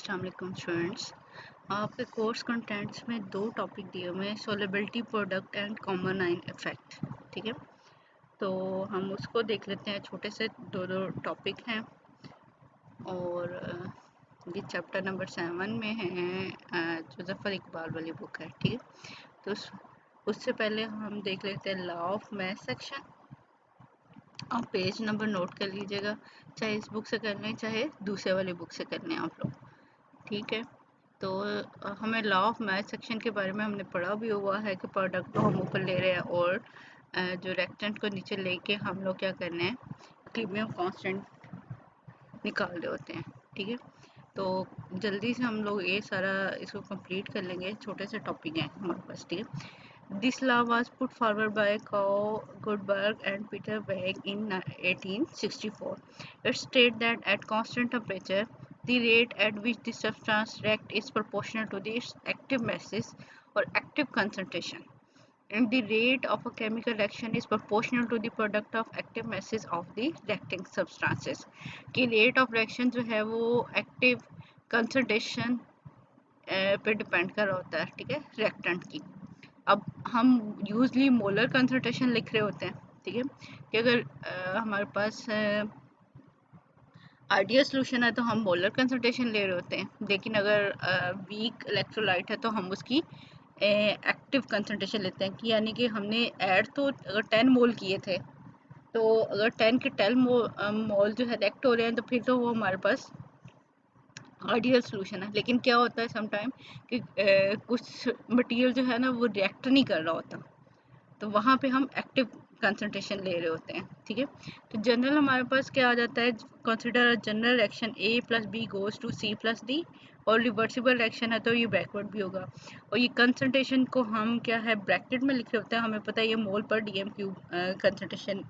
अस्सलाम वालेकुम स्टूडेंट्स। आपके कोर्स कंटेंट्स में दो टॉपिक दिए हुए हैं, सोलेबिलिटी प्रोडक्ट एंड कॉमन आइन इफेक्ट। ठीक है, तो हम उसको देख लेते हैं। छोटे से दो टॉपिक हैं और ये चैप्टर नंबर 7 में है, जो ज़फ़र इकबाल वाली बुक है। ठीक है, तो उससे पहले हम देख लेते हैं लॉ ऑफ मैथ सेक्शन। आप पेज नंबर नोट कर लीजिएगा, चाहे इस बुक से कर लें चाहे दूसरे वाली बुक से कर लें आप लोग। ठीक है, तो हमें लॉ ऑफ मैथ सेक्शन के बारे में हमने पढ़ा भी हुआ है कि प्रोडक्ट को हम ऊपर ले रहे हैं और जो रेक्टेंट को नीचे लेके हम लोग क्या करने हैं, इक्विलिब्रियम कांस्टेंट निकाल रहे होते हैं। ठीक है, तो जल्दी से हम लोग ये सारा इसको कंप्लीट कर लेंगे। छोटे से टॉपिक हैं हमारे पास। ठीक है, this law was put forward by Guldberg and Peter Waage in 1864. It states that at constant temperature the rate at which the substance reacts is proportional to its active masses or active concentration, and the rate of a chemical reaction is proportional to the product of active masses of the reacting substances. कि rate of reaction जो है वो active concentration पे depend कर रहा होता है। ठीक है, reactant की। अब हम यूजली मोलर कंसंट्रेशन लिख रहे होते हैं। ठीक है, कि अगर हमारे पास आइडियल सोल्यूशन है तो हम मोलर कंसंट्रेशन ले रहे होते हैं, लेकिन अगर वीक इलेक्ट्रोलाइट है तो हम उसकी एक्टिव कंसंट्रेशन लेते हैं। कि यानी कि हमने ऐड तो अगर 10 मोल किए थे, तो अगर 10 के 10 मोल जो है रिएक्ट हो रहे हैं तो फिर तो वो हमारे पास आइडियल सोल्यूशन है। लेकिन क्या होता है समटाइम कि कुछ मटेरियल जो है ना वो रिएक्ट नहीं कर रहा होता, तो वहाँ पे हम एक्टिव कंसंट्रेशन ले रहे होते हैं। ठीक है, तो जनरल हमारे पास क्या आ जाता है, consider general reaction A plus B goes to C plus D, और रिवर्सिबल रिएक्शन है तो ये बैकवर्ड भी होगा। और ये कंसंट्रेशन को हम क्या है ब्रैकेट में लिखे होते हैं, हमें पता है ये मोल पर डीएम क्यूब कंसंट्रेशन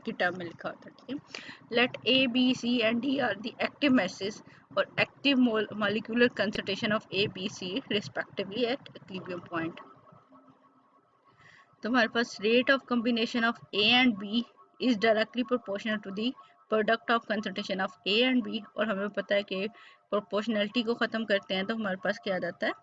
की टर्म में लिखा होता है। ठीक है, let A B C and D are the active masses और active molecular concentration of A B C respectively at equilibrium point. तो हमारे पास rate of combination of A and B is directly proportional to the product of concentration of A and B. और हमें पता है कि proportionality को ख़त्म करते हैं तो हमारे पास क्या आ जाता है,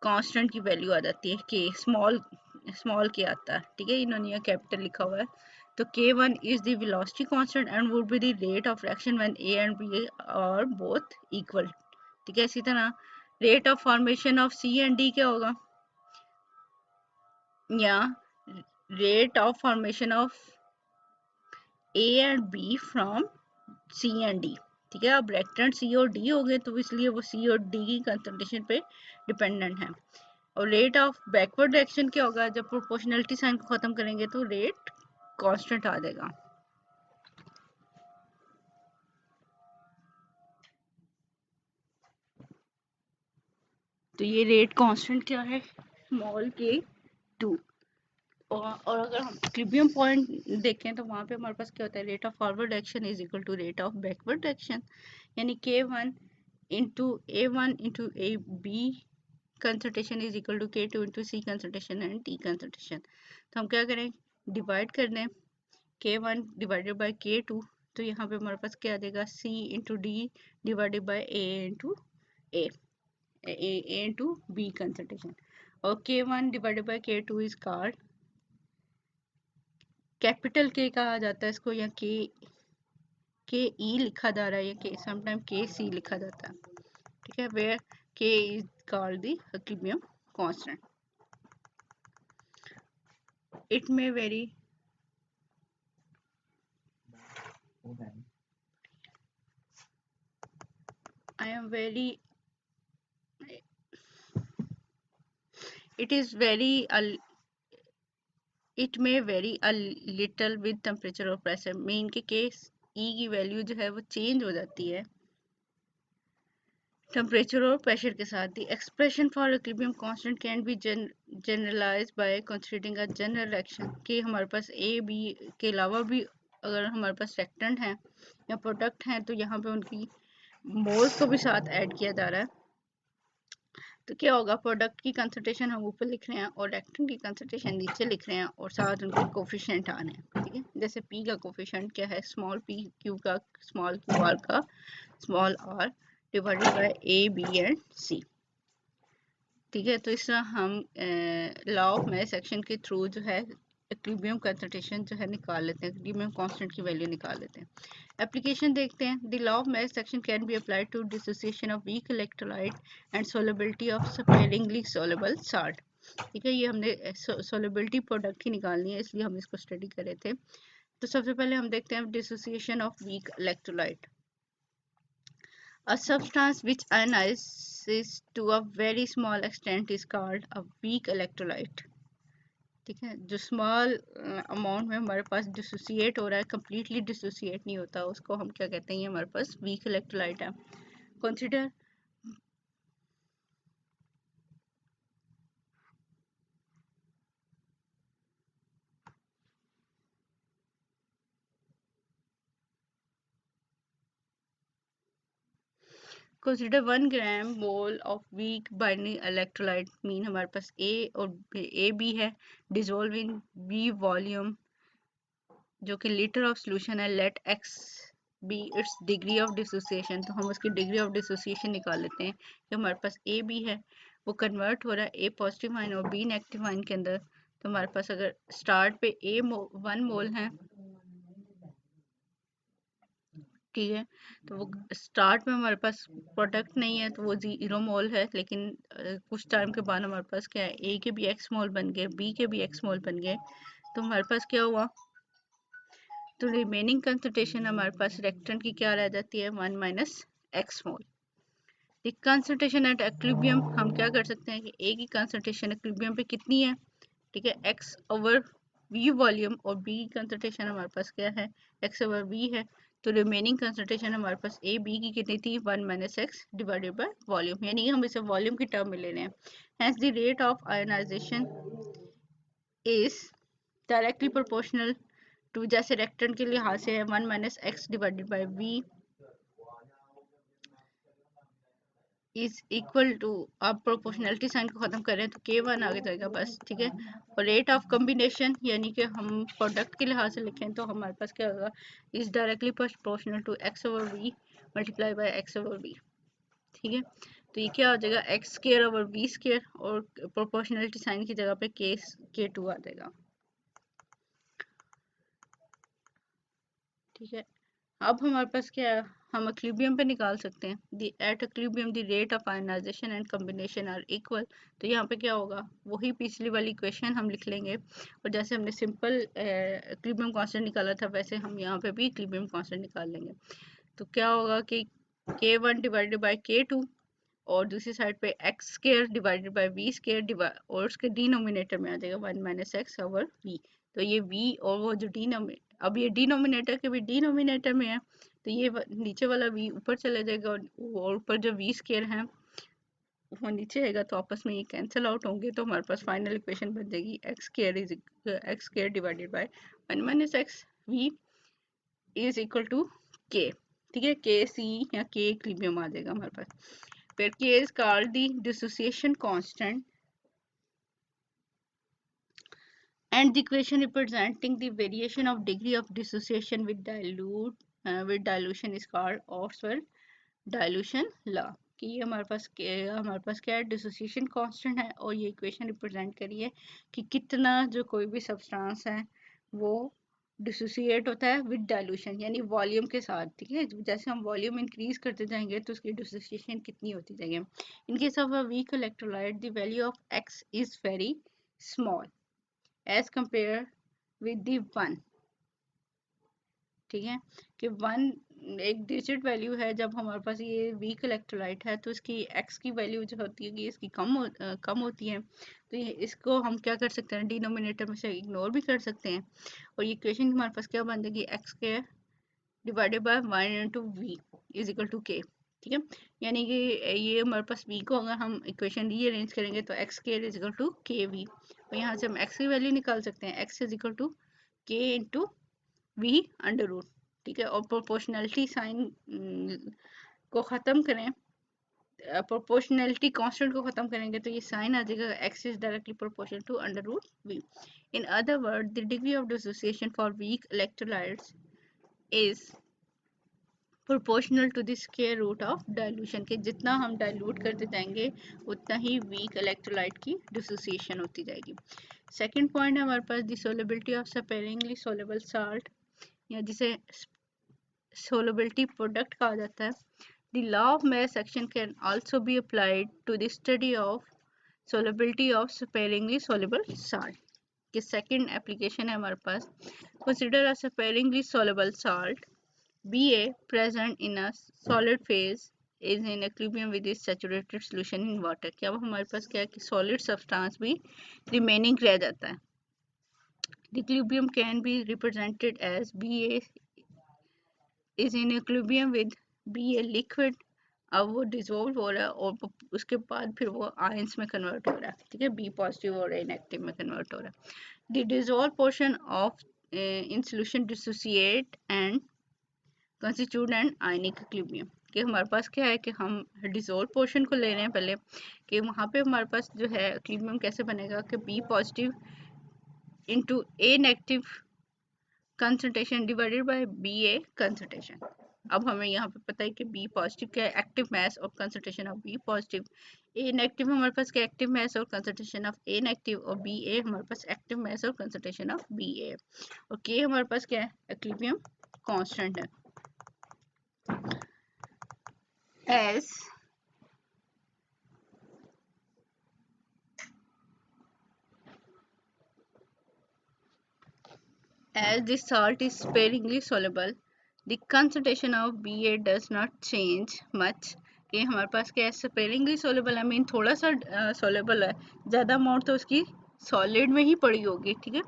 कांस्टेंट की वैल्यू आ जाती है के, स्मॉल के आता है। ठीक है, इन्होंने यहाँ कैपिटल लिखा हुआ है। तो K1 is the velocity constant and would be the rate of reaction when A and B are both equal. ठीक है, इसी तरह rate of formation of C and D क्या होगा, या rate of formation of A and B from C and D। ठीक है, अब रिएक्टेंट C और D हो गए तो इसलिए वो C और D की कंसंट्रेशन पे डिपेंडेंट है। और रेट ऑफ बैकवर्ड रिएक्शन क्या होगा, जब प्रोपोर्शनलिटी साइन को खत्म करेंगे तो रेट कांस्टेंट आ जाएगा। तो ये रेट कांस्टेंट क्या है, स्मॉल के 2। और अगर हम इक्विलिब्रियम पॉइंट देखें तो वहाँ पे हमारे पास क्या होता है, rate of forward action is equal to rate of backward action, यानी K1 into A1 into A B concentration is equal to K2 into C concentration and T concentration. तो हम क्या करें, डिवाइड कर दें K1 डिवाइडेड बाय K2, तो यहाँ पे हमारे पास क्या आ जाएगा, C into D divided by A into A into B concentration. और K1 divided by K2 is called capital K कहा जाता है इसको, या के ई लिखा जा रहा है, या के समटाइम के सी लिखा जाता है। ठीक है, वेयर के is called the equilibrium constant. It may very, I am very, it is very it may vary a little with temperature or pressure। Mean के केस ई की वैल्यू जो है वो चेंज हो जाती है टेम्परेचर और प्रेशर के साथ। The expression for equilibrium constant can be generalised by considering a general reaction, कि हमारे पास ए बी के अलावा भी अगर हमारे पास रिएक्टेंट हैं या प्रोडक्ट हैं तो यहाँ पे उनकी मोल्स को भी साथ ऐड किया जा रहा है। तो क्या होगा, प्रोडक्ट की कंसंट्रेशन हम ऊपर लिख रहे हैं और रिएक्टेंट की कंसंट्रेशन नीचे लिख रहे हैं और साथ उनके कोफिशिएंट आने हैं, ठीक है। जैसे पी का कोफिशिएंट क्या है, स्मॉल पी क्यू का स्मॉल क्यू, आर का small R, divided by A B and C, ठीक है। तो इस तरह हम लॉ ऑफ मैस एक्शन के थ्रू जो है इक्विलिब्रियम कंसंट्रेशन जो है निकाल लेते हैं, इक्विलिब्रियम कांस्टेंट की वैल्यू निकाल लेते हैं। एप्लीकेशन देखते हैं। The law of mass action can be applied to dissociation of weak electrolyte and solubility of sparingly soluble salt, ठीक है। ये हमने सोलेबिलिटी प्रोडक्ट ही निकालनी है, इसलिए हम इसको स्टडी कर रहे थे। तो सबसे पहले हम देखते हैं dissociation of weak electrolyte. A substance which ionizes to a very small extent is called a weak electrolyte, ठीक है। जो स्मॉल अमाउंट में हमारे पास डिसोसिएट हो रहा है, कंप्लीटली डिसोसिएट नहीं होता, उसको हम क्या कहते हैं, ये हमारे पास वीक इलेक्ट्रोलाइट है। Consider consider 1 gram mole of weak binding electrolyte, mean हमारे पास ए और ए बी है, डिजोल्व इन बी वॉल्यूम जो कि लीटर ऑफ सोल्यूशन है, let x be its degree of dissociation. तो हम उसकी डिग्री ऑफ डिसोसिएशन निकाल लेते हैं कि हमारे पास ए बी है, वो कन्वर्ट हो रहा है ए पॉजिटिव आयन और बी नेगेटिव आयन के अंदर। तो हमारे पास अगर स्टार्ट पे ए 1 मोल है, ठीक है, तो वो स्टार्ट में हमारे पास प्रोडक्ट नहीं है तो वो 0 मोल है, लेकिन कुछ टाइम के बाद हमारे पास क्या है, ए के भी एक्स मोल बन गए, बी के भी एक्स मोल बन गए। तो हमारे पास क्या हुआ, तो रिमेनिंग कंसंट्रेशन हमारे पास रिएक्टेंट की क्या रह जाती है, 1 minus x mole. The concentration at equilibrium, हम क्या कर सकते हैं कि ए की कंसंट्रेशन इक्विलिब्रियम पे कितनी है, ठीक है, एक्स ओवर वी वॉल्यूम, और बी की कंसंट्रेशन हमारे पास क्या है, एक्स ओवर वी है। तो रिमेनिंग कंसंट्रेशन हमारे पास ए बी की कितनी थी, 1 minus x divided by volume, यानी कि हम इसे वॉल्यूम की टर्म में ले रहे हैं। Hence the rate of ionisation is directly proportional to, जैसे रिएक्टेंट के लिहाज से है 1 minus x divided by V is equal to, आप प्रोपोर्शनलिटी साइन को खत्म करें तो k1 आगे जाएगा बस, ठीक है। और रेट ऑफ कॉम्बिनेशन यानी कि हम प्रोडक्ट के लिहाज से लिखें तो हमारे पास क्या होगा, is directly proportional to x over V multiply by x over V, ठीक है। तो ये क्या हो जाएगा, x square over V square, और प्रोपोर्शनलिटी साइन की जगह पे k2 आ जाएगा, ठीक है। अब हमारे पास क्या है, हम इक्विलिब्रियम पे निकाल सकते हैं। At equilibrium the rate of ionisation and combination are equal. तो यहाँ पे क्या होगा, वही पिछली वाली इक्वेशन हम लिख लेंगे, और जैसे हमने सिंपल इक्विलिब्रियम कांस्टेंट निकाला था वैसे हम यहाँ पे भी इक्विलिब्रियम कांस्टेंट निकाल लेंगे। तो क्या होगा कि k1 डिवाइडेड बाई k2, और दूसरी साइड पे x square divided by V square, और उसके डिनोमिनेटर में आ जाएगा 1 माइनस एक्स ओवर वी। तो ये v और वो जो अब ये डिनोमिनेटर के भी डिनोमिनेटर में है, तो ये नीचे वाला v ऊपर चले जाएगा, और ऊपर जो वी स्केयर है वो नीचे आएगा, तो आपस में ये कैंसिल आउट होंगे। तो हमारे पास फाइनल इक्वेशन बन जाएगी x square divided by 1 minus x V is equal to K, ठीक है, के सी या के इक्विलिब्रियम आ जाएगा हमारे पास। फिर K is called the dissociation constant and the equation representing the variation of degree of dissociation with dilution is called Ostwald dilution law। कि ये हमारे पास क्या है, डिसोसिएशन कांस्टेंट है, और ये इक्वेशन रिप्रेजेंट करी है कि कितना जो कोई भी सब्सटेंस है वो डिसोसिएट होता है विद डाइल्यूशन, यानी वॉल्यूम के साथ, ठीक है। जैसे हम वॉल्यूम इंक्रीज करते जाएंगे तो उसकी डिसोसिएशन कितनी होती जाएगी। In case of a weak electrolyte the value of x is very small as compare with the 1, ठीक है, कि 1 एक डिजिट वैल्यू है। जब हमारे पास ये वीक इलेक्ट्रोलाइट है तो इसकी एक्स की वैल्यू जो होती है कि इसकी कम होती है, तो ये इसको हम क्या कर सकते हैं, डिनोमिनेटर में से इग्नोर भी कर सकते हैं, और ये इक्वेशन हमारे पास क्या बन जाएगी, x square divided by 1 into V is equal to K, ठीक है। यानी कि ये हमारे पास वी को अगर हम इक्वेशन रीअरेंज करेंगे तो x square is equal to K V, और यहाँ से हम एक्स की वैल्यू निकाल सकते हैं, एक्स इज इक्वल टू के इंटू वी अंडर रूट, ठीक है। और प्रोपोर्शनलिटी साइन को ख़त्म करें प्रोपोर्शनैलिटी कांस्टेंट को खत्म करेंगे तो ये साइन आ जाएगा x is directly proportional to under root v. In other word the degree of dissociation for weak electrolytes is proportional to the square root of dilution के जितना हम डाइल्यूट करते जाएंगे उतना ही वीक इलेक्ट्रोलाइट की डिसोसिएशन होती जाएगी. सेकेंड पॉइंट है हमारे पास the solubility of sparingly soluble salt या जिसे सोलेबिलिटी प्रोडक्ट कहा जाता है. The law of mass action can also be applied to the study of solubility of sparingly soluble salt. कि second application है हमारे पास. Consider a sparingly soluble salt Ba present in a solid phase is in equilibrium with its saturated solution in water. क्या अब हमारे पास क्या है कि solid substance भी remaining रह जाता है. The equilibrium can be represented as Ba is in equilibrium with Ba liquid. अब वो डिजोल्व हो रहा है और उसके बाद फिर वो आयंस में कन्वर्ट हो रहा है. ठीक है, बी पॉजिटिव और इनएक्टिव में कन्वर्ट हो रहा है. The dissolve portion of in solution dissociate and constitute an ionic equilibrium. कि हमारे पास क्या है कि हम डिजोल्व पोर्शन को ले रहे हैं पहले कि वहाँ पे हमारे पास जो है इक्विलिब्रियम कैसे बनेगा कि B positive into A negative concentration divided by B A concentration. अब हमें यहाँ पे पता है कि बी पॉजिटिव क्या है, एक्टिव मास और concentration of B positive. A negative हमारे पास क्या एक्टिव मास और कंसंट्रेशन ऑफ ए नेगेटिव और बी ए हमारे पास एक्टिव मास और कंसंट्रेशन ऑफ बी ए. और के हमारे पास क्या है, इक्विलिब्रियम कांस्टेंट है. As the salt is sparingly soluble, the concentration of Ba does not change much. कि हमारे पास क्या है, स्पेरिंगली सोलेबल है, मीन थोड़ा सा सोलेबल है, ज़्यादा अमाउंट तो उसकी सॉलिड में ही पड़ी होगी. ठीक है,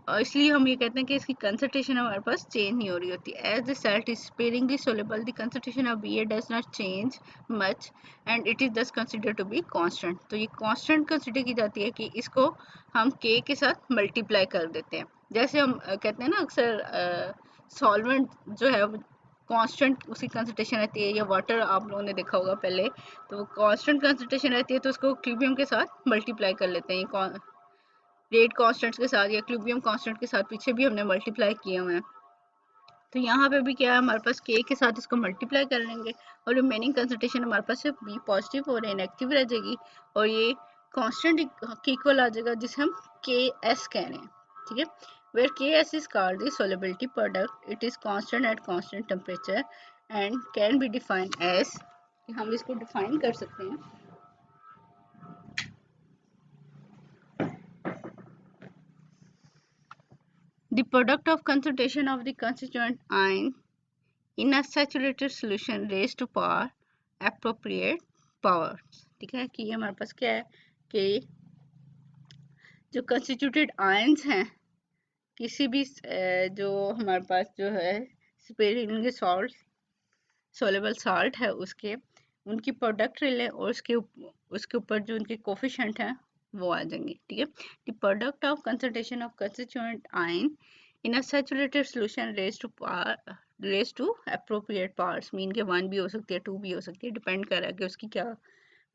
और इसलिए हम ये कहते हैं कि इसकी कंसंट्रेशन हमारे पास चेंज नहीं हो रही होती. As the salt is sparingly soluble the concentration of Ba does not change much and it is thus consider to be constant. तो ये कांस्टेंट कंसिडर की जाती है कि इसको हम K के साथ मल्टीप्लाई कर देते हैं. जैसे हम कहते हैं ना अक्सर सॉल्वेंट जो है कांस्टेंट उसकी कंसंट्रेशन रहती है, या वाटर आप लोगों ने देखा होगा पहले, तो कांस्टेंट कंसंट्रेशन रहती है तो उसको इक्विलिब्रियम के साथ मल्टीप्लाई कर लेते हैं. रेट कांस्टेंट्स के साथ या इक्विलिब्रियम कांस्टेंट के साथ पीछे भी हमने मल्टीप्लाई किए हुए हैं. तो यहाँ पे भी क्या है, हमारे पास के साथ इसको मल्टीप्लाई कर लेंगे और रिमेनिंग कंसंट्रेशन हमारे पास सिर्फ बी पॉजिटिव और इनएक्टिव रह जाएगी और ये कांस्टेंट के इक्वल आ जाएगा जिसे हम के एस कह रहे हैं. ठीक है, where Ks is called the solubility product, it is constant at constant temperature and can be defined as, हम इसको डिफाइन कर सकते हैं the product of concentration of the constituent ion in a saturated solution raised to power appropriate powers. ठीक है, कि हमारे पास क्या है कि जो कंस्टिट्यूटेड आयंस हैं किसी भी जो हमारे पास जो है स्पेरिंगली सॉल्ट सोलेबल साल्ट है उसके उनकी प्रोडक्ट ले लें और उसके ऊपर जो उनके कोफिशिएंट हैं वो आ जाएंगे. ठीक है, the product of concentration of constituent ion in a saturated solution raise to appropriate parts, mean के 1 भी हो सकती है 2 भी हो सकती है, डिपेंड कर रहा है कि उसकी क्या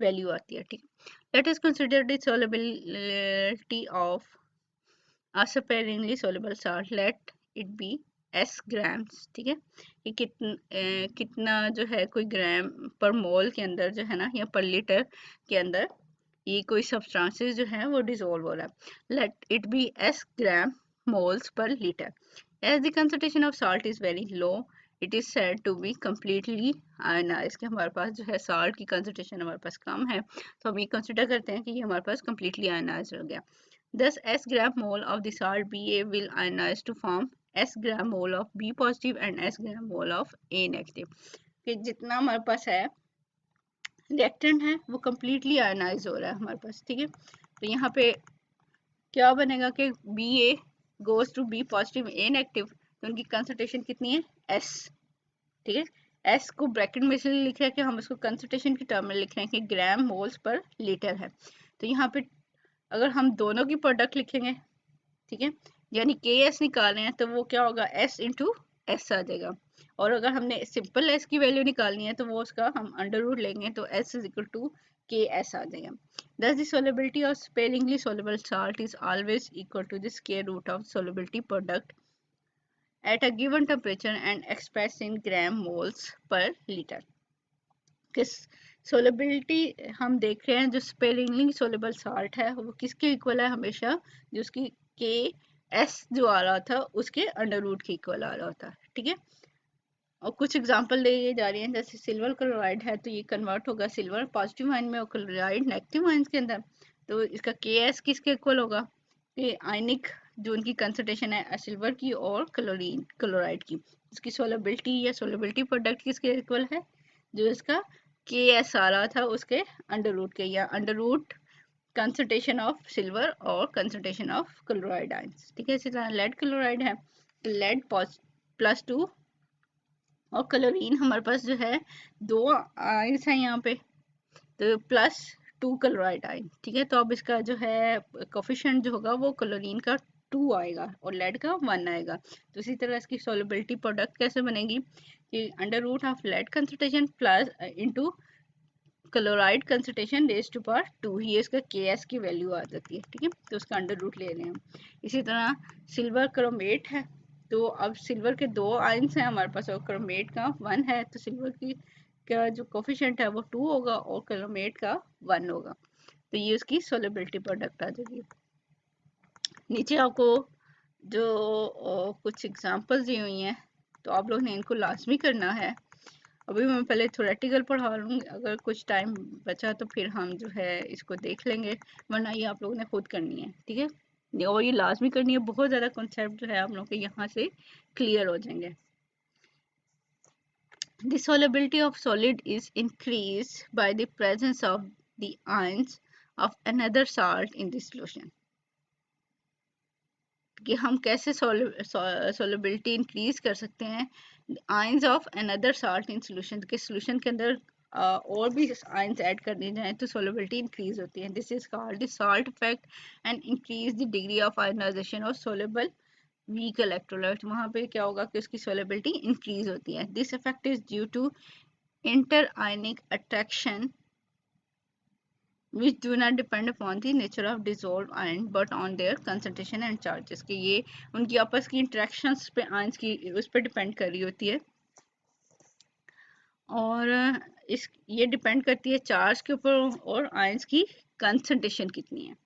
वैल्यू आती है. ठीक है, let us consider the solubility of a sparingly soluble salt, let it be s grams. ठीक है, ये कितना जो है कोई ग्राम पर मोल के अंदर जो है ना या पर लीटर के अंदर ये कोई सब्सटेंसेस जो है वो डिसॉल्व हो रहा है. Let it be s gram moles per litre. As the concentration of salt is very low it is said to be completely ionise. के हमारे पास जो है साल्ट की कंसंट्रेशन हमारे पास कम है तो हम ये कंसिडर करते हैं कि ये हमारे पास कम्प्लीटली आयनाइज हो गया. Thus, S gram mole of the salt Ba will ionize to form S gram mole of B positive and S gram mole of A negative. कि जितना हमारे पास है रिएक्टेंट है वो कम्प्लीटली आयनाइज हो रहा है हमारे पास. ठीक है, तो यहाँ पे क्या बनेगा कि Ba goes to B positive A negative, तो उनकी कंसंट्रेशन कितनी है S. ठीक है, S को ब्रैकेट में इसलिए लिख रहे हैं कि हम इसको कंसंट्रेशन की टर्म में लिख रहे हैं कि ग्राम मोल्स पर लीटर है. तो यहाँ पे अगर हम दोनों की प्रोडक्ट लिखेंगे, ठीक है, यानी के एस निकाल रहे हैं तो वो क्या होगा s इंटू एस आ जाएगा। और अगर हमने सिंपल एस की वैल्यू निकालनी है तो वो उसका हम अंडर रूट लेंगे तो एस इज इक्वल टू के एस आ जाएगा। Thus the solubility of sparingly soluble salt is always equal to the square root of solubility product at a given temperature and expressed in gram moles per liter। किस solubility हम देख रहे हैं, जो sparingly soluble salt है वो किसके equal है हमेशा, जो उसकी के एस जो आ रहा था उसके अंडर रूट के इक्वल आ रहा था। ठीक है, और कुछ एग्जांपल दी जा रही हैं, जैसे सिल्वर क्लोराइड है तो ये कन्वर्ट होगा सिल्वर पॉजिटिव आयन में और क्लोराइड नेगेटिव आयन के अंदर, तो इसका के एस किसके इक्वल होगा, कि आयनिक जो उनकी कंसंट्रेशन है सिल्वर की और क्लोरीन क्लोराइड की, इसकी सोलेबिलिटी या सोलेबिलिटी प्रोडक्ट किसके इक्वल है, जो इसका के एस आ रहा था उसके अंडर रूट के, या under root concentration of silver और कंसंट्रेशन ऑफ क्लोराइड आयंस। ठीक है, इसी तरह लेड क्लोराइड है, लेड +2 और क्लोरीन हमारे पास जो है 2 आयंस हैं यहाँ पे, तो +2 क्लोराइड आयन। ठीक है, तो अब इसका जो है कोफिशिएंट जो होगा वो क्लोरीन का 2 आएगा और लेड का 1 आएगा। तो इसी तरह इसकी सोलेबिलिटी प्रोडक्ट कैसे बनेगी, कि under root of lead concentration plus into chloride concentration raise to power 2, ये इसका के एस की वैल्यू आ जाती है। ठीक है, तो उसका अंडर रूट ले रहे हैं हम। इसी तरह सिल्वर क्रोमेट है, तो अब सिल्वर के 2 आयंस हैं हमारे पास और क्रोमेट का 1 है, तो सिल्वर की का जो कोफिशिएंट है वो 2 होगा और क्रोमेट का 1 होगा, तो ये उसकी सोलेबिलिटी प्रोडक्ट आ जाएगी। नीचे आपको जो कुछ एग्जांपल्स दी हुई हैं तो आप लोग ने इनको लाजमी करना है। अभी मैं पहले थोरेटिकल पढ़ा लूँगी, अगर कुछ टाइम बचा तो फिर हम जो है इसको देख लेंगे, वरना ये आप लोगों ने खुद करनी है। ठीक है, और ये लाजमी करनी है, बहुत ज़्यादा कॉन्सेप्ट जो है आप लोगों के यहाँ से क्लियर हो जाएंगे। The solubility of solid is increased by the presence of the ions of another salt in the solution। कि हम कैसे solubility increase कर सकते हैं, ions of another salt in solution, के solution के अंदर और भी ions ऐड कर दिए जाएं तो solubility increase होती है। This is called the salt effect and increase the degree of ionization of soluble weak electrolytes। वहाँ पे क्या होगा कि उसकी solubility increase होती है। This effect is due to interionic attraction which do not depend upon the nature of dissolved ion but on their concentration and charges। कि ये उनकी आपस की इंटरेक्शंस पे आयंस की उस पर डिपेंड कर रही होती है, और इस ये डिपेंड करती है चार्ज के ऊपर और आयंस की कंसंट्रेशन कितनी है,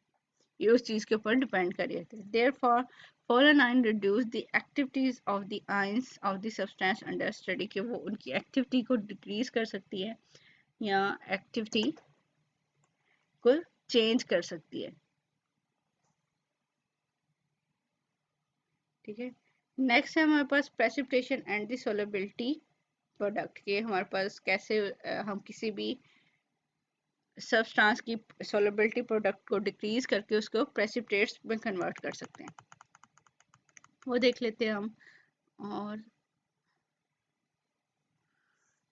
ये उस चीज़ के ऊपर डिपेंड कर रही होती है। Therefore fallen ion reduce the activities of the ions of the substance under study, कि वो उनकी एक्टिविटी को डिक्रीज कर सकती है या एक्टिविटी को चेंज कर सकती है। ठीक है, नेक्स्ट है हमारे पास precipitation and the solubility product, के हमारे पास कैसे हम किसी भी सब्सटेंस की सोलेबिलिटी प्रोडक्ट को डिक्रीज करके उसको प्रेसिपिटेट्स में कन्वर्ट कर सकते हैं, वो देख लेते हैं हम। और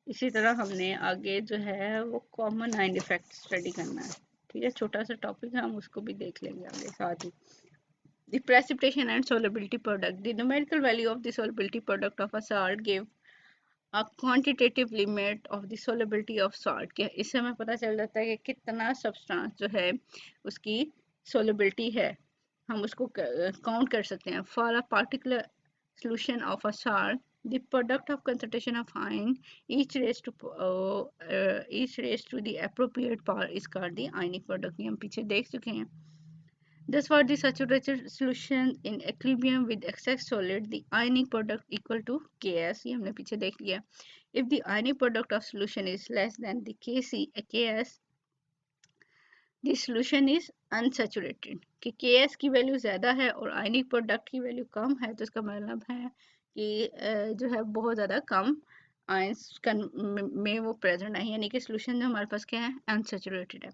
इसी तरह हमने आगे जो है वो कॉमन आयन इफेक्ट स्टडी करना है। ठीक है, छोटा सा टॉपिक है, हम उसको भी देख लेंगे आगे साथ ही। The precipitation and solubility product. The numerical value of the solubility product of a salt gave a quantitative limit of the solubility of salt। के इससे हमें पता चल जाता है कि कितना सब्सटेंस जो है उसकी solubility है, हम उसको काउंट कर सकते हैं। For a particular solution of a salt, the product of concentration of ion each raised to the appropriate power is called the ionic product। ये हम पीछे देख चुके हैं। Thus for the saturated solution in equilibrium with excess solid, the ionic product equal to Ks, ये हमने पीछे देख लिया। If the ionic product of solution is less than the Ks, the solution is unsaturated। कि Ks की value ज़्यादा है और ionic product की वैल्यू कम है, तो इसका मतलब है कि जो है बहुत ज़्यादा कम आयंस में वो प्रेजेंट है, यानी कि सोल्यूशन जो हमारे पास क्या है, अनसेचुरेटेड है।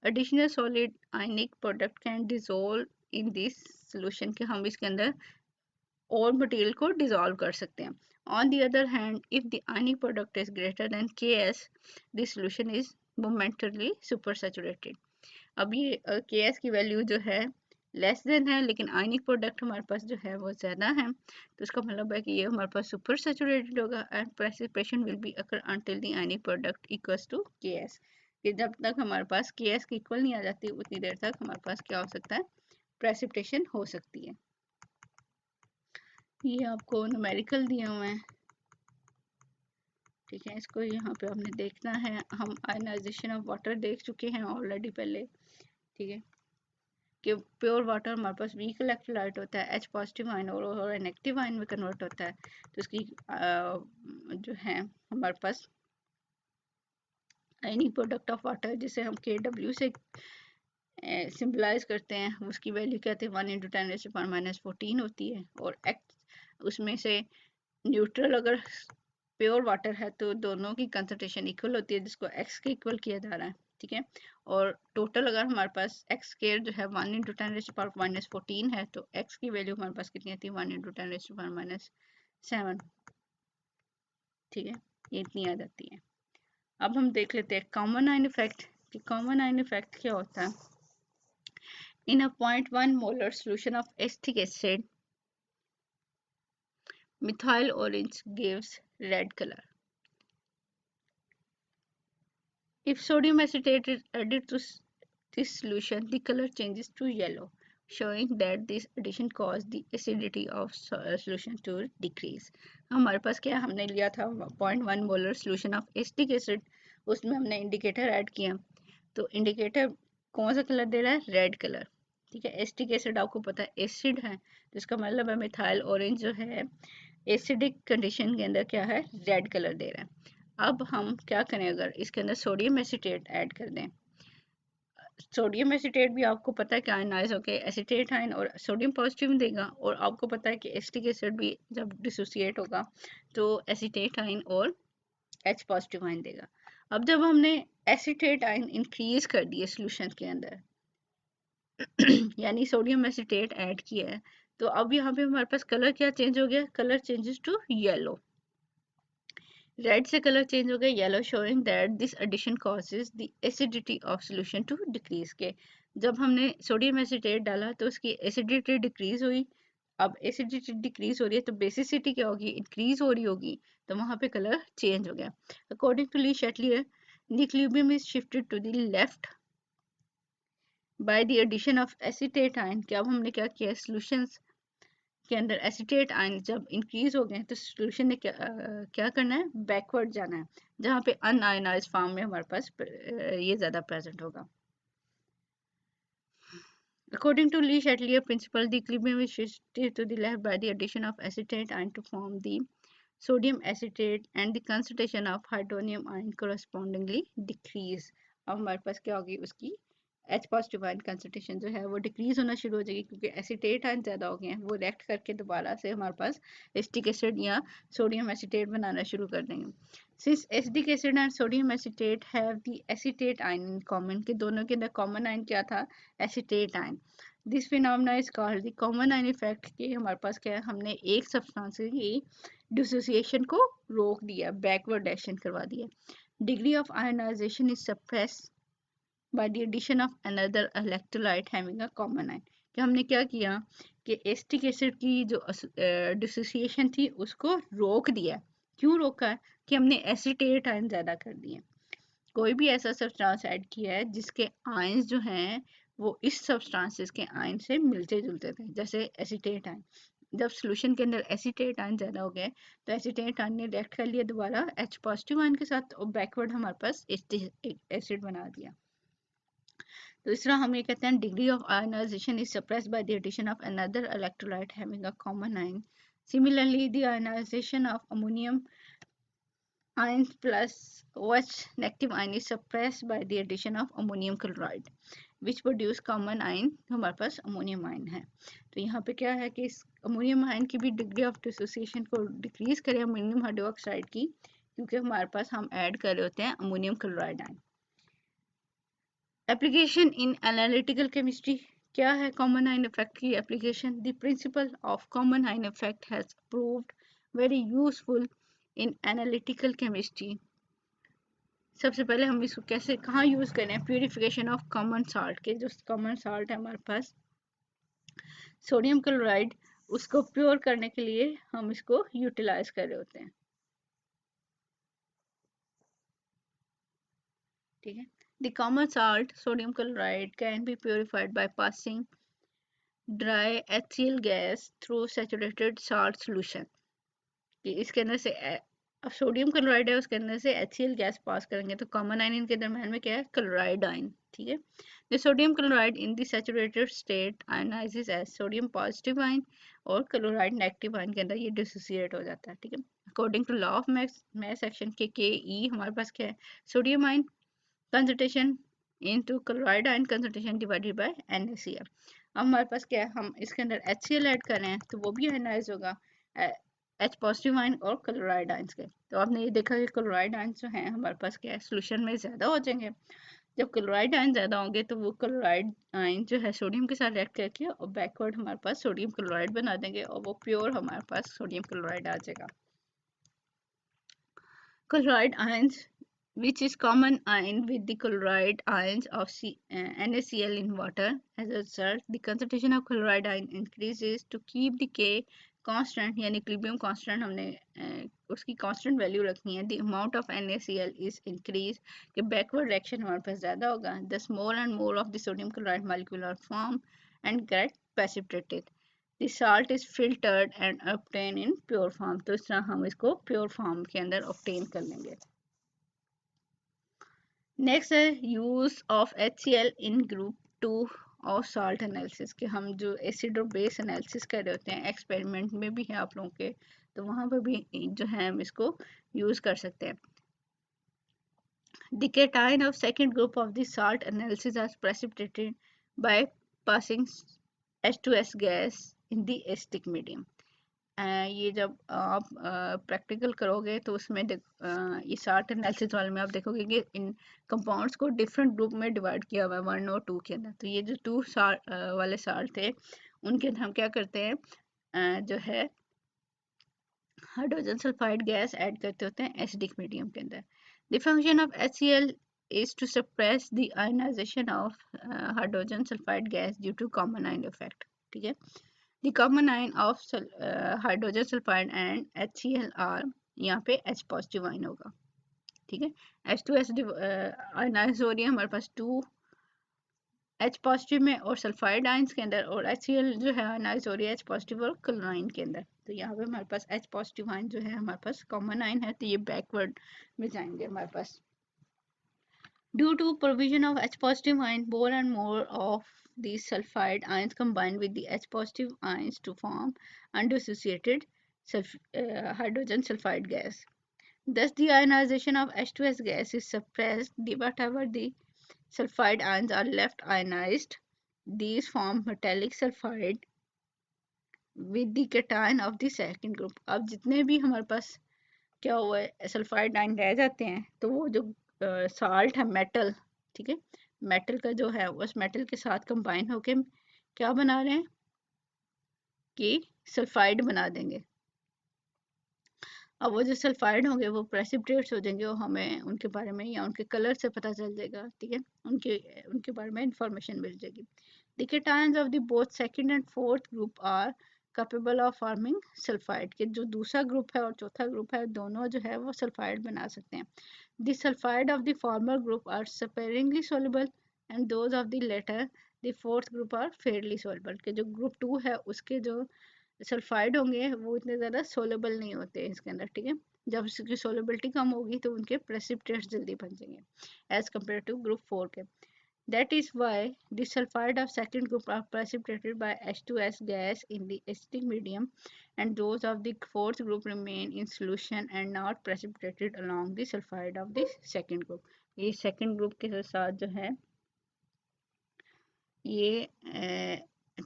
Additional solid ionic product can dissolve in this solution, के हम इसके अंदर और मटेरियल को डिजोल्व कर सकते हैं। On the other hand if the ionic product is greater than Ks, the solution is momentarily super saturated. अब ये Ks की वैल्यू जो है लेस देन है, लेकिन आयनिक प्रोडक्ट हमारे पास जो है वो ज़्यादा है, तो इसका मतलब है कि ये हमारे पास सुपर सैचुरेटेड होगा and precipitation will be occur until the ionic product equals to Ks, कि जब तक हमारे पास Ks की इक्वल नहीं आ जाती उतनी देर तक हमारे पास क्या हो सकता है, प्रेसिपिटेशन हो सकती है। ये आपको न्यूमेरिकल दिए हुए हैं, ठीक है, इसको यहाँ पे आपने देखना है। हम आयनाइजेशन ऑफ वाटर देख चुके हैं ऑलरेडी पहले, ठीक है, कि प्योर वाटर हमारे पास वीक इलेक्ट्रोलाइट होता है, H पॉजिटिव आयन और नेगेटिव आयन में कन्वर्ट होता है, तो इसकी जो है हमारे पास आयनिक प्रोडक्ट ऑफ वाटर जिसे हम KW से सिंबलाइज करते हैं, उसकी वैल्यू कहते हैं 1 × 10⁻⁻14 होती है, और एक्ट उसमें से न्यूट्रल अगर प्योर वाटर है तो दोनों की कंसंट्रेशन इक्वल होती है, जिसको x के इक्वल किया जा रहा है, ठीक है, और टोटल अगर हमारे पास x स्क्वायर जो है 1 × 10⁻⁻14 है, तो x की वैल्यू हमारे पास कितनी आती है, 1 × 10⁻⁻7, ठीक है, ये इतनी आ जाती है। अब हम देख लेते हैं कॉमन आयन इफेक्ट, कि कॉमन आयन इफेक्ट क्या होता है। इन अ 0.1 molar solution of acetic acid, methyl orange gives red color. If sodium acetate is added to this solution, the color changes to yellow, showing that this addition caused the acidity of solution to decrease. हमारे पास क्या, हमने लिया था 0.1 molar solution of acetic acid, उसमें हमने indicator add किया, तो इंडिकेटर कौन सा कलर दे रहा है, रेड कलर, ठीक है। एसिटिक एसिड आपको पता है एसिड है, तो इसका मतलब है मिथाइल ऑरेंज जो है एसिडिक कंडीशन के अंदर क्या है, रेड कलर दे रहा है। अब हम क्या करें, अगर इसके अंदर सोडियम एसिटेट ऐड कर दें, सोडियम एसिटेट भी आपको पता है कि आयनाइज होकर एसिटेट आयन और सोडियम पॉजिटिव देगा, और आपको पता है कि एसिटिक एसिड भी जब डिसोसिएट होगा तो एसिटेट आयन और H पॉजिटिव आयन देगा। अब जब हमने एसिटेट आयन इंक्रीज कर दिए सोल्यूशन के अंदर यानी सोडियम एसिटेट ऐड किया है, तो अब यहाँ पे हमारे पास कलर क्या चेंज हो गया, colour changes to yellow, red से कलर चेंज हो गया yellow, showing that this addition causes the acidity of solution to decrease, के जब हमने सोडियम एसिटेट डाला तो उसकी एसिडिटी डिक्रीज हुई। अब एसिडिटी डिक्रीज हो रही है तो बेसिसिटी क्या होगी, इंक्रीज हो रही होगी, तो वहां पे कलर चेंज हो गया। According to Le Chatelier, the equilibrium is shifted to the left by the addition of acetate ion, कि अब हमने क्या किया, सॉल्यूशंस के अंदर एसिटेट आयन जब इंक्रीज हो गए तो सॉल्यूशन ने क्या करना है, बैकवर्ड जाना है, जहाँ पे अनआयनाइज्ड फॉर्म में हमारे पास ये ज़्यादा प्रेजेंट होगा। According to Lee Chatelier principle, the equilibrium is shifted to the left by the addition of acetate ion to form the sodium acetate, and the concentration of hydronium ion correspondingly decrease. अब हमारे पास क्या होगी, उसकी H positive ion concentration जो है वो decrease होना शुरू हो जाएगी, क्योंकि एसिटेट आयन ज़्यादा हो गए हैं, वो रिएक्ट करके दोबारा से हमारे पास एसिटिक एसिड या सोडियम एसिटेट बनाना शुरू कर देंगे। Since acetic acid and sodium acetate have the acetate ion in common, के दोनों के अंदर कॉमन आयन क्या था, acetate ion, this phenomena is called the common ion effect, कि हमारे पास क्या है, हमने एक सब्सटेंस की डिसोसिएशन को रोक दिया, बैकवर्ड एक्शन करवा दिया। Degree of ionisation is suppressed by the addition of another electrolyte having a common ion, कि हमने क्या किया कि एसिटिक एसिड की जो डिसोसिएशन थी उसको रोक दिया। क्यों रोका है, कि हमने एसिटेट आयन ज़्यादा कर दिए। कोई भी ऐसा सब्सटेंस ऐड किया है जिसके आयंस जो हैं वो इस सब्सटेंसेस के आयन से मिलते जुलते थे, जैसे एसिटेट आयन, जब सॉल्यूशन के अंदर एसिटेट आयन ज़्यादा हो गए तो एसिटेट आयन ने रिएक्ट कर लिया दोबारा H पॉजिटिव आयन के साथ, और बैकवर्ड हमारे पास एसिड बना दिया। तो इस तरह हम ये कहते हैं degree of ionisation is suppressed by the addition of another electrolyte having a common ion. Similarly the ionisation of ammonium ions plus OH negative ion is suppressed by the addition of ammonium chloride which produce common ion, हमारे पास ammonium ion है। तो यहाँ पे क्या है कि इस ammonium ion की भी डिग्री ऑफ डिसोसिएशन को डिक्रीज करें अमोनियम हाइड्रोक्साइड की, क्योंकि हमारे पास हम ऐड कर रहे होते हैं ammonium chloride ion. Application in analytical chemistry, क्या है कॉमन आयन इफेक्ट की application, the principle of common ion effect has proved very useful in analytical chemistry. सबसे पहले हम इसको कैसे कहाँ यूज़ करें, प्यूरिफिकेशन ऑफ कॉमन साल्ट, के जो कॉमन साल्ट है हमारे पास सोडियम क्लोराइड उसको प्योर करने के लिए हम इसको यूटिलाइज कर रहे होते हैं, ठीक है। The common salt sodium chloride can be purified by passing dry HCl gas through saturated salt solution, कि इसके अंदर से अब सोडियम क्लोराइड है, उसके अंदर से HCl गैस पास करेंगे तो कॉमन आयन इनके दरम्यान में क्या है, क्लोराइड आयन, ठीक है। The sodium chloride in the saturated state ionises as sodium positive ion, और क्लोराइड नेगेटिव आयन के अंदर ये डिसोसिएट हो जाता है, ठीक है। According to law of mass action के ई हमारे पास क्या है, sodium ion concentration into chloride ion concentration divided by NaCl। अब हमारे पास क्या है, हम इसके अंदर HCl ऐड कर रहे हैं तो वो भी आयनाइज होगा H पॉजिटिव आयन और क्लोराइड आयंस के। तो आपने ये देखा कि क्लोराइड आयन जो हैं हमारे पास क्या है, सोल्यूशन में ज़्यादा हो जाएंगे। जब क्लोराइड आयन ज़्यादा होंगे तो वो क्लोराइड आयन जो है सोडियम के साथ रिएक्ट करके और बैकवर्ड हमारे पास सोडियम क्लोराइड बना देंगे और वो प्योर हमारे पास सोडियम क्लोराइड आ जाएगा। Chloride ions, which is common ion with the chloride ions of NaCl in water. As a result, the concentration of chloride ion increases to keep the K constant, यानी equilibrium constant हमने उसकी constant value रखनी है. The amount of NaCl is increased, कि backward reaction हमारे पास ज़्यादा होगा. Thus, more and more of the sodium chloride molecule are formed and get precipitated. The salt is filtered and obtained in pure form. तो इस तरह हम इसको pure form के अंदर obtain कर लेंगे. नेक्स्ट है use of HCl in group 2 of salt analysis, कि हम जो एसिड और बेस एनालिसिस कर रहे होते हैं एक्सपेरिमेंट में भी है आप लोगों के, तो वहाँ पर भी जो है हम इसको यूज कर सकते हैं. The cation of second group of the salt analysis is precipitated by passing H2S gas in the acidic medium. ये जब आप प्रैक्टिकल करोगे तो उसमें ये साल्ट एनालिसिस वाले में आप देखोगे कि इन कंपाउंड्स को डिफरेंट ग्रुप में डिवाइड किया हुआ है 1 और 2 के अंदर. तो ये जो 2 साल्ट वाले साल्ट थे उनके अंदर हम क्या करते हैं, जो है हाइड्रोजन सल्फाइड गैस ऐड करते होते हैं एसिडिक मीडियम के अंदर. The function of HCl is to suppress the ionization of hydrogen sulfide gas due to common ion effect, ठीक है. The common ion of hydrogen sulfide and HCl are, यहाँ पे H positive ion होगा, ठीक है. H2S ionise हो रही है हमारे पास 2 H पॉजिटिव में और सल्फाइड आयंस के अंदर, और HCl जो है आयनाइज हो रही है H पॉजिटिव और क्लोराइन के अंदर. तो यहाँ पे हमारे पास H पॉजिटिव आयन जो है हमारे पास कॉमन आयन है, तो ये बैकवर्ड में जाएंगे हमारे पास. Due to provision of H positive ion, more and more of these sulfide ions combine with the H positive ions to form undissociated hydrogen sulfide gas. Thus, the ionization of H2S gas is suppressed. Whatever the sulfide ions are left ionized, these form metallic sulfide with the cation of the second group. अब जितने भी हमारे पास क्या हुआ है sulphide ion रह जाते हैं तो वो जो साल्ट है मेटल, ठीक है, मेटल का जो है उस मेटल के साथ कंबाइन होके क्या बना रहे हैं कि सल्फाइड बना देंगे. अब वो जो सल्फाइड होंगे वो प्रेसिपिटेट्स हो जाएंगे और हमें उनके बारे में या उनके कलर से पता चल जाएगा, ठीक है, उनके बारे में इंफॉर्मेशन मिल जाएगी. The cations of the both second and fourth group are capable of forming sulfide, के जो दूसरा ग्रुप है और चौथा ग्रुप है दोनों जो है वो सल्फाइड बना सकते हैं. The sulfide of the former group are sparingly soluble and those of the latter, the fourth group, are fairly soluble, के जो ग्रुप 2 है उसके जो सल्फाइड होंगे वो इतने ज़्यादा सोलेबल नहीं होते इसके अंदर, ठीक है. जब इसकी सोलेबिलिटी कम होगी तो उनके प्रेसिपिटेट्स जल्दी बन जाएंगे एज कम्पेयर टू ग्रुप 4 के. That is why the sulfide of second group are precipitated by H2S gas in the acidic medium and those of the fourth group remain in solution and not precipitated along the sulfide of the second group. ये second group के साथ जो है ये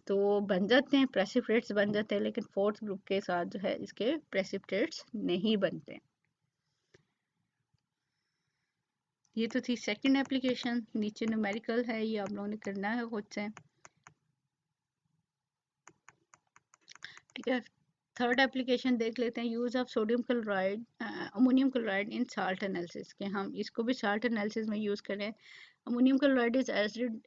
तो बन जाते हैं, प्रेसिपिटेट्स बन जाते हैं, लेकिन फोर्थ ग्रुप के साथ जो है इसके प्रेसिपिटेट्स नहीं बनते. ये तो थी सेकंड एप्लीकेशन. नीचे न्यूमेरिकल है, ये आप लोगों ने करना है खुद से, ठीक है. थर्ड एप्लीकेशन देख लेते हैं, use of sodium chloride ammonium chloride in salt analysis, के हम इसको भी साल्ट एनालिसिस में यूज़ करें। Ammonium chloride is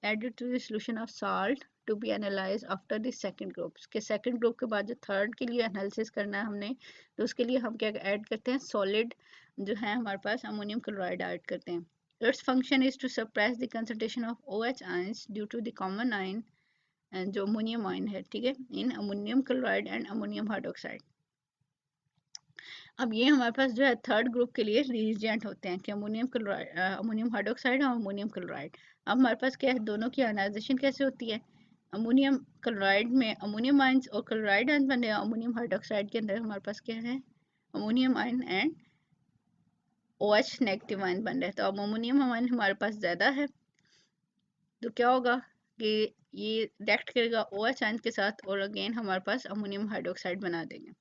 added to the solution of salt to be analyzed after the second group, के सेकंड ग्रुप के बाद जो थर्ड के लिए एनालिसिस करना है हमने, तो उसके लिए हम क्या ऐड करते हैं, सॉलिड जो है हमारे पास अमोनियम क्लोराइड ऐड करते हैं। Its function is to suppress the concentration of OH ions due to the common ion जो अमोनियम आयन है, ठीक है, in ammonium chloride and ammonium hydroxide. अब ये हमारे पास जो है थर्ड ग्रुप के लिए रिएजेंट होते हैं कि अमोनियम क्लोराइड, अमोनियम हाइड्रोक्साइड और अमोनियम क्लोराइड। अब हमारे पास क्या है, दोनों की आयनाइजेशन कैसे होती है, अमोनियम क्लोराइड में अमोनियम आयंस और क्लोराइड आयन बन रहे हैं, अमोनियम हाइड्रोक्साइड के अंदर हमारे पास क्या है, ammonium ion and OH negative ion बन रहे हैं। तो अब अमोनियम आयन हमारे पास ज़्यादा है, तो क्या होगा कि ये रिएक्ट करेगा OH आयन के साथ और अगेन हमारे पास अमोनियम हाइड्रोक्साइड बना देंगे।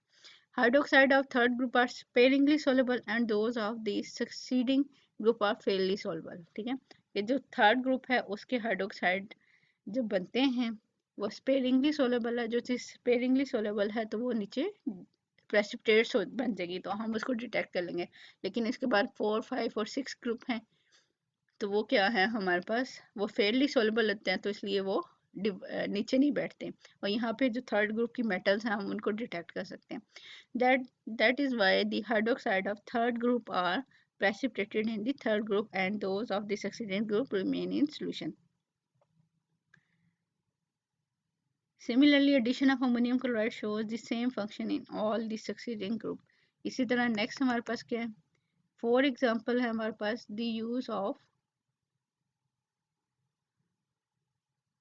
Hydroxide of third group are sparingly soluble and those of the succeeding group are fairly soluble, ठीक है। ये जो थर्ड ग्रुप है उसके हाइड्रोक्साइड जो बनते हैं वो स्पेरिंगली सोलेबल है, जो चीज़ स्पेरिंगली सोलेबल है तो वो नीचे प्रेसिपिटेट्स बन जाएगी, तो हम उसको डिटेक्ट कर लेंगे। लेकिन इसके बाद 4, 5 और 6 ग्रुप हैं, तो वो क्या है हमारे पास, वो फेयरली सोलेबल लगते हैं, तो इसलिए वो नीचे नहीं बैठते, और यहाँ पे जो थर्ड ग्रुप की मेटल्स हैं हम उनको डिटेक्ट कर सकते हैं। That is why the hydroxide of third group are precipitated in the third group and those of the succeeding group remain in solution. Similarly, addition of ammonium chloride shows the same function in all the succeeding group. इसी तरह next हमारे पास क्या है, for example है हमारे पास the use of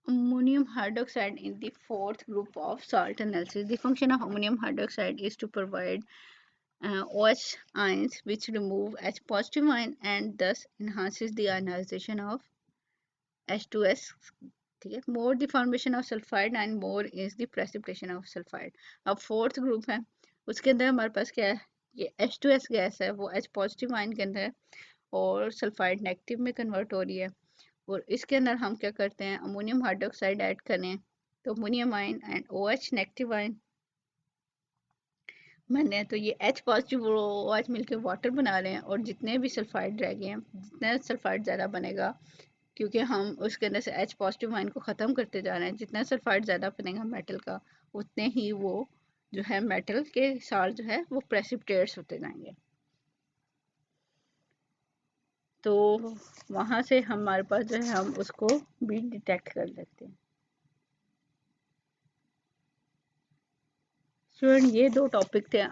ammonium hydroxide in the fourth group of salt analysis. The function of ammonium hydroxide is to provide OH ions which remove H positive ion and thus enhances the ionization of H2S, ठीक है। More the formation of sulfide and more is the precipitation of sulfide. अब fourth group है, उसके अंदर हमारे पास क्या है, ये H2S गैस है, वो H पॉजिटिव आयन के अंदर है और सल्फाइड नेगेटिव में कन्वर्ट हो रही है, और इसके अंदर हम क्या करते हैं, अमोनियम हाइड्रोक्साइड ऐड करें तो ammonium ion and OH negative ion बन रहे हैं, तो ये H पॉजिटिव और OH मिलकर वाटर बना रहे हैं, और जितने भी सल्फाइड रह गए हैं, जितना सल्फाइड ज़्यादा बनेगा, क्योंकि हम उसके अंदर से H पॉजिटिव आयन को ख़त्म करते जा रहे हैं, जितना सल्फाइड ज़्यादा बनेगा मेटल का, उतने ही वो जो है मेटल के साथ जो है वो प्रेसिपिटेट्स होते जाएंगे। तो वहाँ से हमारे पास जो है हम उसको भी डिटेक्ट कर लेते हैं। स्टूडेंट, ये दो टॉपिक थे,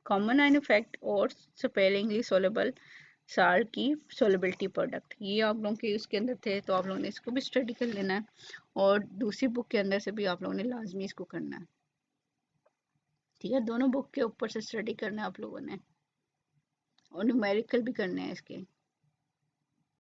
कॉमन आयन इफेक्ट और स्पेरिंगली सोलेबल साल्ट की सोलेबिलिटी प्रोडक्ट, ये आप लोगों के उसके अंदर थे, तो आप लोगों ने इसको भी स्टडी कर लेना है, और दूसरी बुक के अंदर से भी आप लोगों ने लाजमी इसको करना है, ठीक है। दोनों बुक के ऊपर से स्टडी करना है आप लोगों ने, और न्यूमेरिकल भी करने हैं इसके।